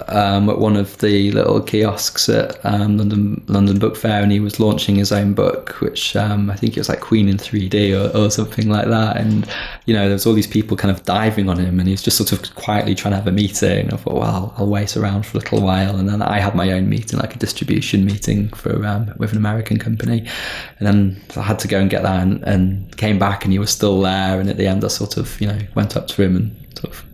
at one of the little kiosks at London Book Fair, and he was launching his own book, which I think it was like Queen in 3D or something like that. And there was all these people kind of diving on him, and he was just sort of quietly trying to have a meeting. I thought, well, I'll wait around for a little while, and then I had my own meeting, like a distribution meeting for with an American company, and then I had to go and get that, and came back, and he was still there. And at the end, I sort of went up to him and sort of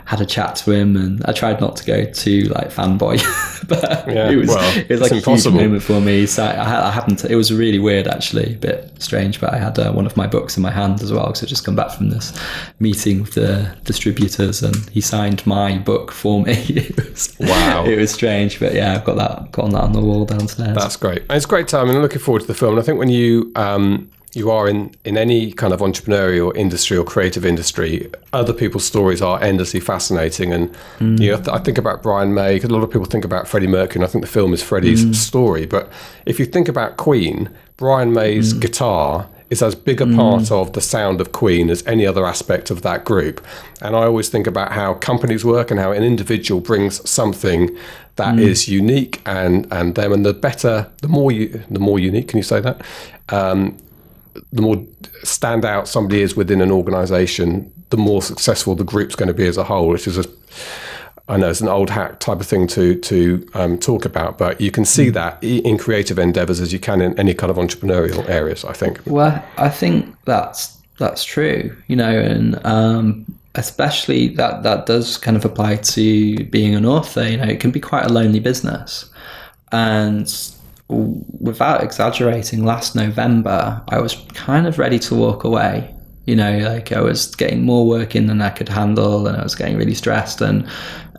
had a chat to him, and I tried not to go too like fanboy, but it was like a huge moment for me. So I happened to, it was really weird actually, a bit strange, but I had one of my books in my hand as well, because I'd just come back from this meeting with the distributors, and he signed my book for me. It was strange, but yeah, I've got that on the wall downstairs. That's great. And it's a great time, and I'm looking forward to the film. And I think when you are in any kind of entrepreneurial industry or creative industry, other people's stories are endlessly fascinating. And I think about Brian May, because a lot of people think about Freddie Mercury, and I think the film is Freddie's story. But if you think about Queen, Brian May's guitar is as big a part of the sound of Queen as any other aspect of that group. And I always think about how companies work and how an individual brings something that is unique and them. And the more unique, can you say that? The more stand out somebody is within an organization, the more successful the group's going to be as a whole, which is I know it's an old hat type of thing to talk about, but you can see that in creative endeavors as you can in any kind of entrepreneurial areas, I think. Well, I think that's true, and especially that does kind of apply to being an author. It can be quite a lonely business. And without exaggerating, last November, I was kind of ready to walk away. Like I was getting more work in than I could handle, and I was getting really stressed. And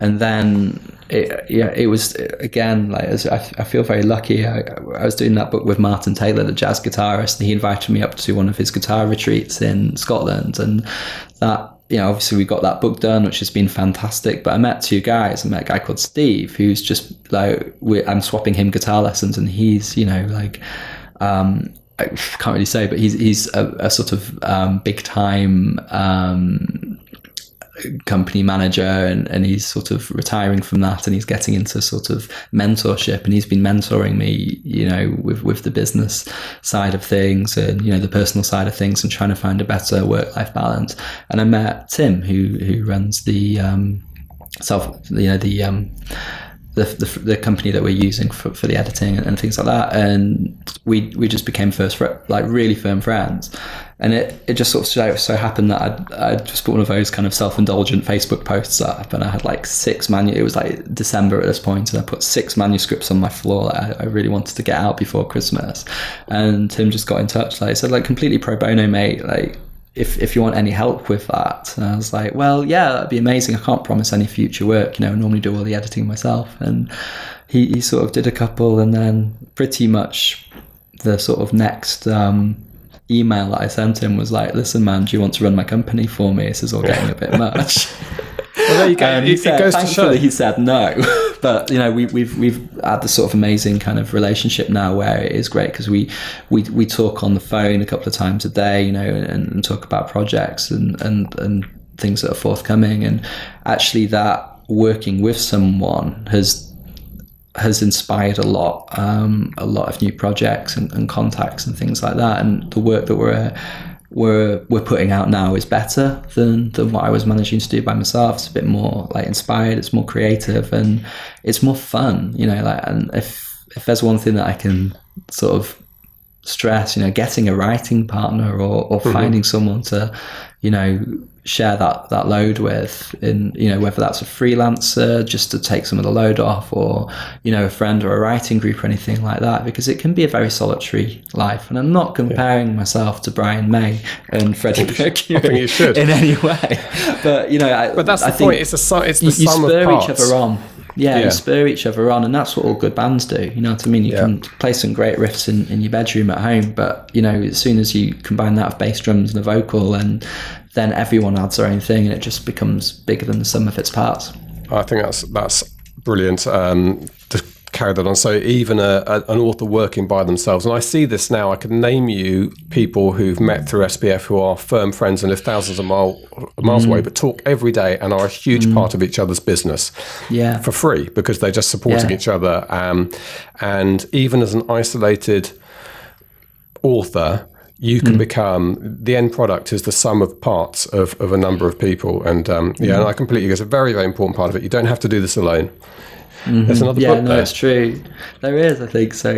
then it was again, like I feel very lucky. I was doing that book with Martin Taylor, the jazz guitarist, and he invited me up to one of his guitar retreats in Scotland, and that. Obviously we got that book done, which has been fantastic. But I met two guys. I met a guy called Steve, who's just like, I'm swapping him guitar lessons, and he's, I can't really say, but he's a sort of big time company manager, and he's sort of retiring from that, and he's getting into sort of mentorship, and he's been mentoring me, with the business side of things, and the personal side of things, and trying to find a better work-life balance. And I met Tim, who runs the the company that we're using for the editing and things like that, and we just became really firm friends. And it just sort of so happened that I just put one of those kind of self-indulgent Facebook posts up, and I had like it was like December at this point, and I put 6 manuscripts on my floor that I really wanted to get out before Christmas. And Tim just got in touch, like said, like, completely pro bono, mate, like if you want any help with that. And I was like, well, yeah, that'd be amazing. I can't promise any future work, I normally do all the editing myself. And he sort of did a couple, and then pretty much the sort of next email that I sent him was like, listen, man, do you want to run my company for me? This is all getting a bit much. Well, there you go. And it goes to show. He said no. But we've had this sort of amazing kind of relationship now, where it is great because we talk on the phone a couple of times a day, and talk about projects and things that are forthcoming. And actually, that working with someone has inspired a lot of new projects and contacts and things like that. And the work that we're putting out now is better than what I was managing to do by myself. It's a bit more like inspired, it's more creative, and it's more fun, and if there's one thing that I can sort of stress, getting a writing partner or finding someone to, share that load with, in whether that's a freelancer just to take some of the load off, or a friend or a writing group or anything like that, because it can be a very solitary life. And I'm not comparing myself to Brian May and Freddie Mercury I think you should in any way, but but that's the point. It's the sum of parts. You spur each other on. You spur each other on, and that's what all good bands do. You know what I mean? You can play some great riffs in your bedroom at home, but as soon as you combine that with bass drums and a vocal, and then everyone adds their own thing, and it just becomes bigger than the sum of its parts. I think that's brilliant to carry that on. So even an author working by themselves, and I see this now, I can name you people who've met through SPF who are firm friends and live thousands of miles away, but talk every day and are a huge part of each other's business for free, because they're just supporting each other. And even as an isolated author, you can become, the end product is the sum of parts of a number of people. And and I completely agree. It's a very, very important part of it. You don't have to do this alone. There's another book there. It's true. There is, I think so,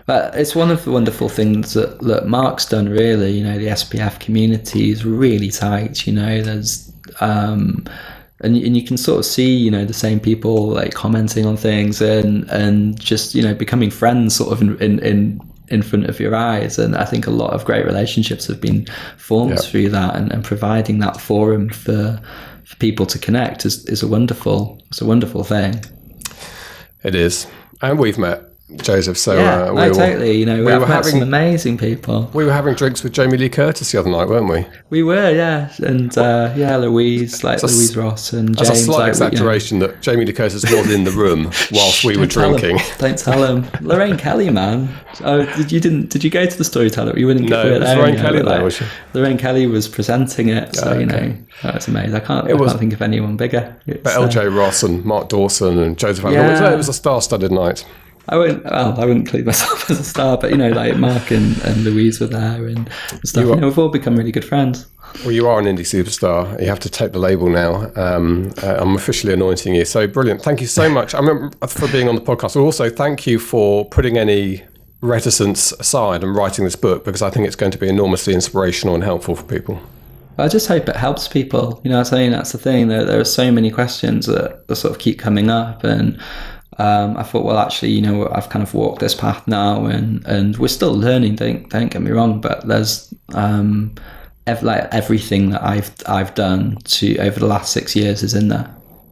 but it's one of the wonderful things that Mark's done, really. The SPF community is really tight. There's and you can sort of see, you know, the same people like commenting on things and just, you know, becoming friends sort of in front of your eyes. And I think a lot of great relationships have been formed through that, and providing that forum for people to connect is a wonderful thing. It is. And we've met, Joseph. So totally. You know, we've met some amazing people. We were having drinks with Jamie Lee Curtis the other night, weren't we? We were, yeah. And Louise Ross and James. That's a slight exaggeration that Jamie Lee Curtis was in the room whilst we were drinking. Don't tell him. Lorraine Kelly, man. Oh, did you go to the Storyteller? You wouldn't. No, it was Lorraine Kelly there, was she? Lorraine Kelly was presenting it, so you know, that's amazing. I can't think of anyone bigger. But LJ Ross and Mark Dawson and Joseph Allen. It was a star-studded night. I wouldn't include myself as a star, but you know, like Mark and Louise were there and stuff. You know, we've all become really good friends. Well, you are an indie superstar. You have to take the label now. I'm officially anointing you. So brilliant. Thank you so much. For being on the podcast. Also, thank you for putting any reticence aside and writing this book, because I think it's going to be enormously inspirational and helpful for people. I just hope it helps people. You know, I think that's the thing. There are so many questions that sort of keep coming up, and I thought, well, actually, you know, I've kind of walked this path now, and we're still learning. Don't get me wrong, but there's everything that I've done over the last 6 years is in there,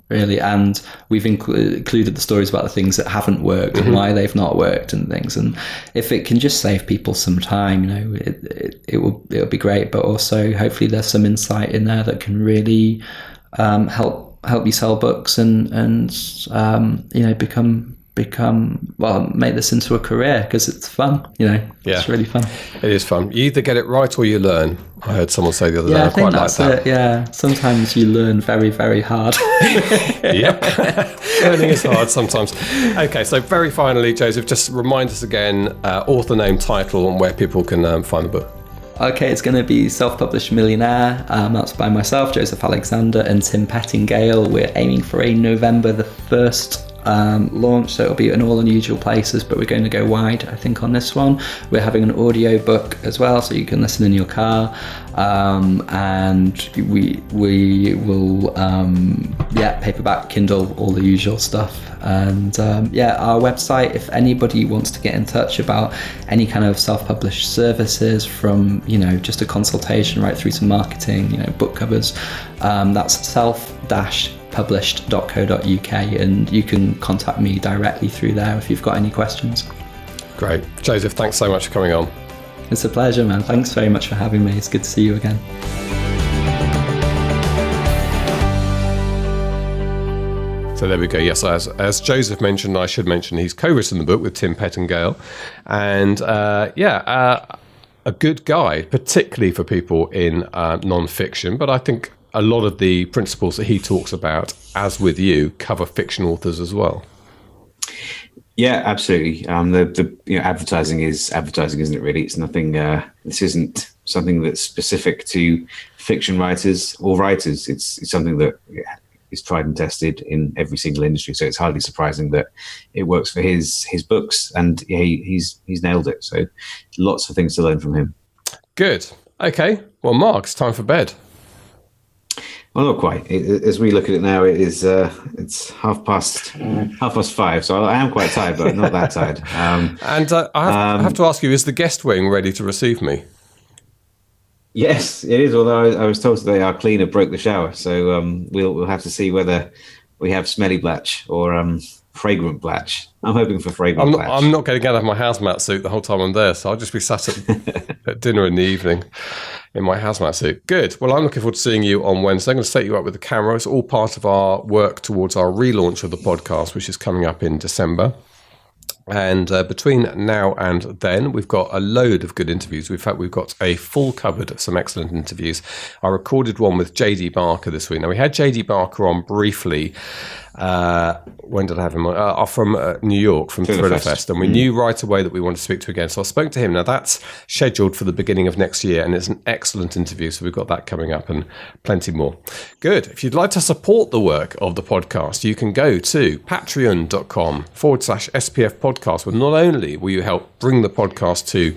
really, and we've included the stories about the things that haven't worked and why they've not worked and things. And if it can just save people some time, you know, it'll be great. But also, hopefully, there's some insight in there that can really help you sell books and you know, make this into a career, because it's fun, you know. It's really fun. It is fun. You either get it right or you learn. I heard someone say the other day. I think that's it. Yeah, sometimes you learn very, very hard. Yep. Learning is hard sometimes. Okay, so very finally, Joseph, just remind us again, author name, title, and where people can find the book. Okay, it's going to be self-published Millionaire. That's by myself, Joseph Alexander, and Tim Pettingale. We're aiming for a November the 1st launch, so it'll be in all unusual places, but we're going to go wide, I think, on this one. We're having an audio book as well, so you can listen in your car, and we will paperback, Kindle, all the usual stuff. And our website, if anybody wants to get in touch about any kind of self-published services, from, you know, just a consultation right through to marketing, you know, book covers, that's self-published.co.uk, and you can contact me directly through there if you've got any questions. Great. Joseph, thanks so much for coming on. It's a pleasure, man. Thanks very much for having me. It's good to see you again. So there we go. Yes, as Joseph mentioned, I should mention, he's co-written the book with Tim Pettingale, and a good guide, particularly for people in non-fiction. But I think a lot of the principles that he talks about, as with you, cover fiction authors as well. Yeah, absolutely. Advertising is advertising, isn't it? Really, it's nothing. This isn't something that's specific to fiction writers or writers. It's something that is tried and tested in every single industry. So it's hardly surprising that it works for his books, and he's nailed it. So lots of things to learn from him. Good. Okay. Well, Mark, it's time for bed. Well, not quite. As we look at it now, it's 5:30. So I am quite tired, but not that tired. I have to ask you: is the guest wing ready to receive me? Yes, it is. Although I was told today our cleaner broke the shower, so we'll have to see whether we have smelly blatch or fragrant blatch. I'm hoping for fragrant blatch. I'm not getting out of my hazmat suit the whole time I'm there, so I'll just be sat at dinner in the evening in my hazmat suit. Good. Well, I'm looking forward to seeing you on Wednesday. I'm going to set you up with the camera. It's all part of our work towards our relaunch of the podcast, which is coming up in December. And between now and then, we've got a load of good interviews. In fact, we've got a full cupboard of some excellent interviews. I recorded one with JD Barker this week. Now, we had JD Barker on briefly. When did I have him on? From New York, from Thriller Fest. And we knew right away that we wanted to speak to him again. So I spoke to him. Now, that's scheduled for the beginning of next year, and it's an excellent interview. So we've got that coming up and plenty more. Good. If you'd like to support the work of the podcast, you can go to patreon.com/SPF podcast, where not only will you help bring the podcast to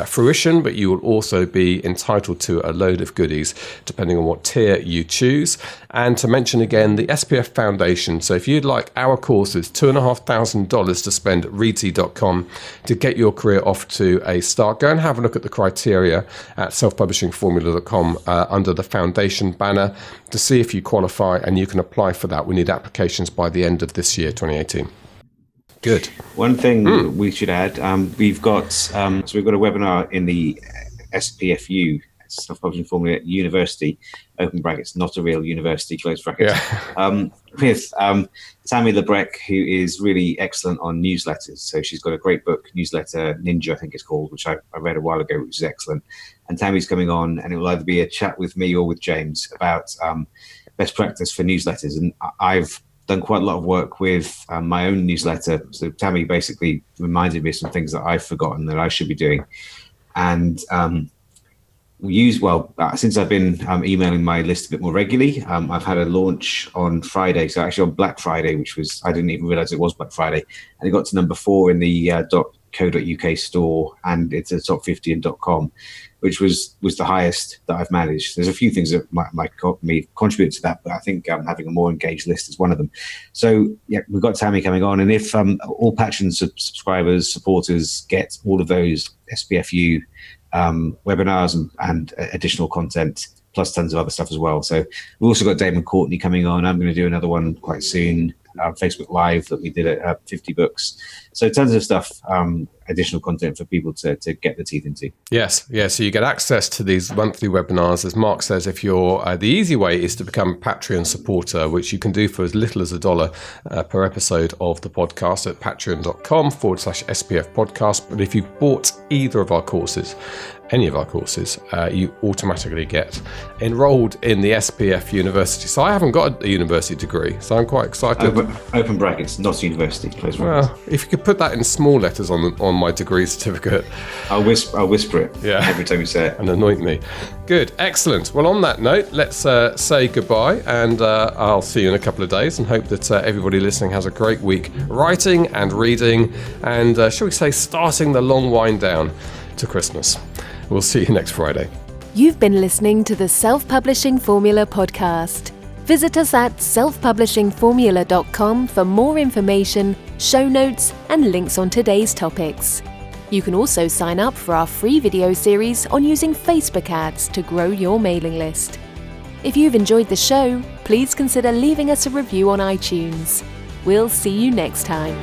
fruition, but you will also be entitled to a load of goodies depending on what tier you choose. And to mention again, the SPF Foundation. So if you'd like our courses, $2,500 to spend at reedsy.com to get your career off to a start. Go and have a look at the criteria at selfpublishingformula.com under the Foundation banner to see if you qualify, and you can apply for that. We need applications by the end of this year, 2018. Good. One thing we should add, we've got a webinar in the SPFU, Self-Publishing Formula University, open brackets, not a real university, close brackets, with Tammy Lebrecq, who is really excellent on newsletters. So she's got a great book, Newsletter Ninja, I think it's called, which I read a while ago, which is excellent. And Tammy's coming on, and it will either be a chat with me or with James about best practice for newsletters. And I've done quite a lot of work with my own newsletter. So Tammy basically reminded me of some things that I've forgotten that I should be doing. And since I've been emailing my list a bit more regularly, I've had a launch on Friday. So actually on Black Friday, I didn't even realize it was Black Friday. And it got to number 4 in the .co.uk store, and it's a top 50 in .com, which was the highest that I've managed. There's a few things that might contribute to that, but I think having a more engaged list is one of them. So yeah, we've got Tammy coming on, and if all Patreon subscribers, supporters get all of those SPFU webinars and additional content, plus tons of other stuff as well. So we've also got Dave Mccartney coming on. I'm going to do another one quite soon. Facebook Live that we did at 50 Books. So tons of stuff, additional content for people to get the teeth into. Yes. So you get access to these monthly webinars. As Mark says, if you're the easy way is to become a Patreon supporter, which you can do for as little as $1 per episode of the podcast at patreon.com/SPF podcast. But if you bought either of our courses, any of our courses, you automatically get enrolled in the SPF University. So I haven't got a university degree, so I'm quite excited. Open brackets, not university. Close brackets. Well, if you could put that in small letters on my degree certificate. I'll whisper it every time you say it. And anoint me. Good, excellent. Well, on that note, let's say goodbye, and I'll see you in a couple of days, and hope that everybody listening has a great week writing and reading, and shall we say starting the long wind down to Christmas. We'll see you next Friday. You've been listening to the Self-Publishing Formula podcast. Visit us at selfpublishingformula.com for more information, show notes, and links on today's topics. You can also sign up for our free video series on using Facebook ads to grow your mailing list. If you've enjoyed the show, please consider leaving us a review on iTunes. We'll see you next time.